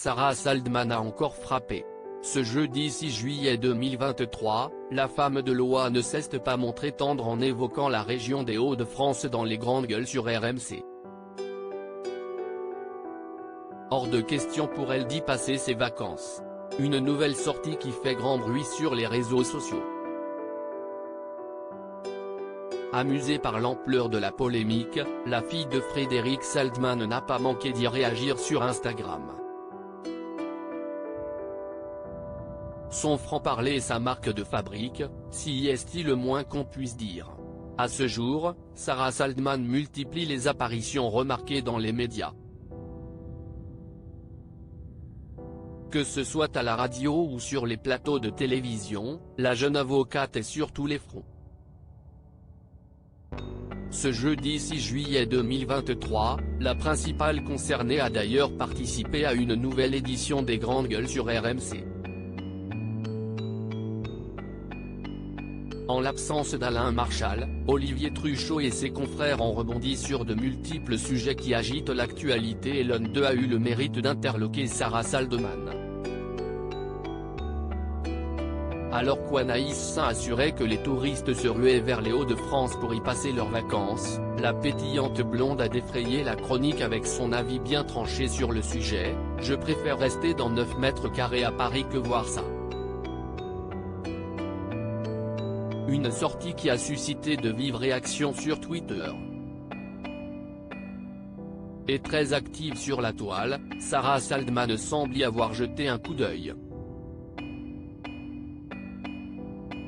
Sarah Saldman a encore frappé. Ce jeudi 6 juillet 2023, la femme de loi ne cesse de pas montrer tendre en évoquant la région des Hauts-de-France dans les grandes gueules sur RMC. Hors de question pour elle d'y passer ses vacances. Une nouvelle sortie qui fait grand bruit sur les réseaux sociaux. Amusée par l'ampleur de la polémique, la fille de Frédéric Saldman n'a pas manqué d'y réagir sur Instagram. Son franc-parler est sa marque de fabrique, si est-il le moins qu'on puisse dire. À ce jour, Sarah Saldman multiplie les apparitions remarquées dans les médias. Que ce soit à la radio ou sur les plateaux de télévision, la jeune avocate est sur tous les fronts. Ce jeudi 6 juillet 2023, la principale concernée a d'ailleurs participé à une nouvelle édition des Grandes Gueules sur RMC. En l'absence d'Alain Marchal, Olivier Truchot et ses confrères ont rebondi sur de multiples sujets qui agitent l'actualité et l'un d'eux a eu le mérite d'interloquer Sarah Saldman. Alors qu'Anaïs Saint assurait que les touristes se ruaient vers les Hauts-de-France pour y passer leurs vacances, la pétillante blonde a défrayé la chronique avec son avis bien tranché sur le sujet: « Je préfère rester dans 9 mètres carrés à Paris que voir ça ». Une sortie qui a suscité de vives réactions sur Twitter. Et très active sur la toile, Sarah Saldman semble y avoir jeté un coup d'œil.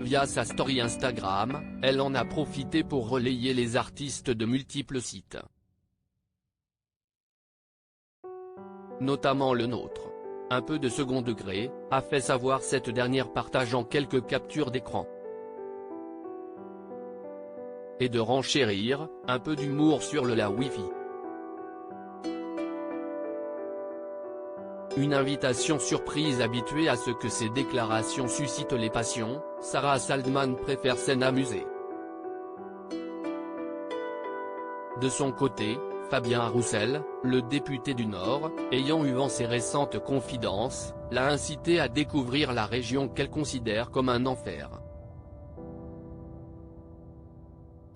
Via sa story Instagram, elle en a profité pour relayer les artistes de multiples sites. Notamment le nôtre. Un peu de second degré, a fait savoir cette dernière partageant quelques captures d'écran. Et de renchérir, un peu d'humour sur la Wi-Fi. Une invitation surprise habituée à ce que ces déclarations suscitent les passions, Sarah Saldman préfère s'en amuser. De son côté, Fabien Roussel, le député du Nord, ayant eu vent ses récentes confidences, l'a incité à découvrir la région qu'elle considère comme un enfer.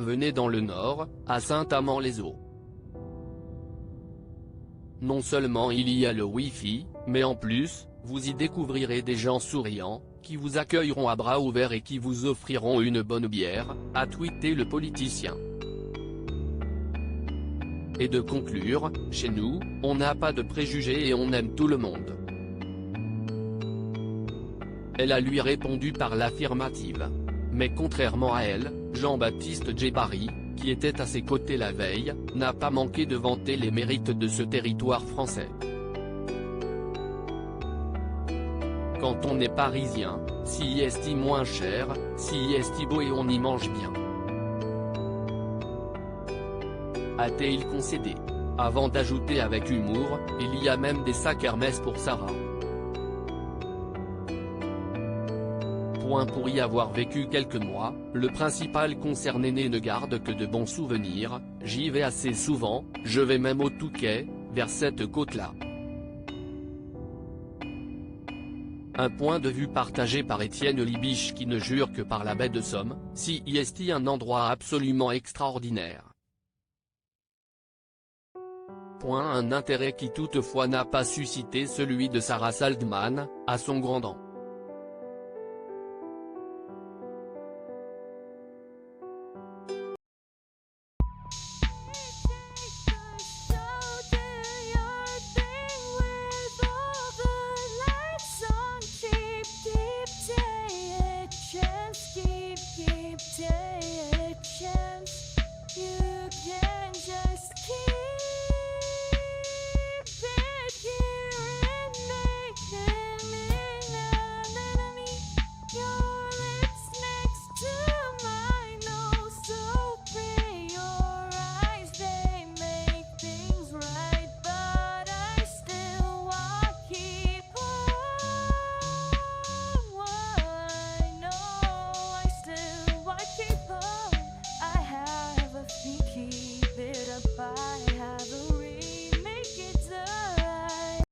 Venez dans le Nord, à Saint-Amand-les-Eaux. Non seulement il y a le Wi-Fi, mais en plus, vous y découvrirez des gens souriants, qui vous accueilleront à bras ouverts et qui vous offriront une bonne bière, a tweeté le politicien. Et de conclure, chez nous, on n'a pas de préjugés et on aime tout le monde. Elle a lui répondu par l'affirmative. Mais contrairement à elle, Jean-Baptiste Djebari, qui était à ses côtés la veille, n'a pas manqué de vanter les mérites de ce territoire français. Quand on est parisien, si est moins cher, si est beau et on y mange bien. A-t-il concédé. Avant d'ajouter avec humour, il y a même des sacs Hermès pour Sarah. Pour y avoir vécu quelques mois, le principal concerné ne garde que de bons souvenirs. J'y vais assez souvent, je vais même au Touquet, vers cette côte-là. Un point de vue partagé par Étienne Libiche qui ne jure que par la baie de Somme, si est un endroit absolument extraordinaire. Un intérêt qui toutefois n'a pas suscité celui de Sarah Saldman, à son grand dent.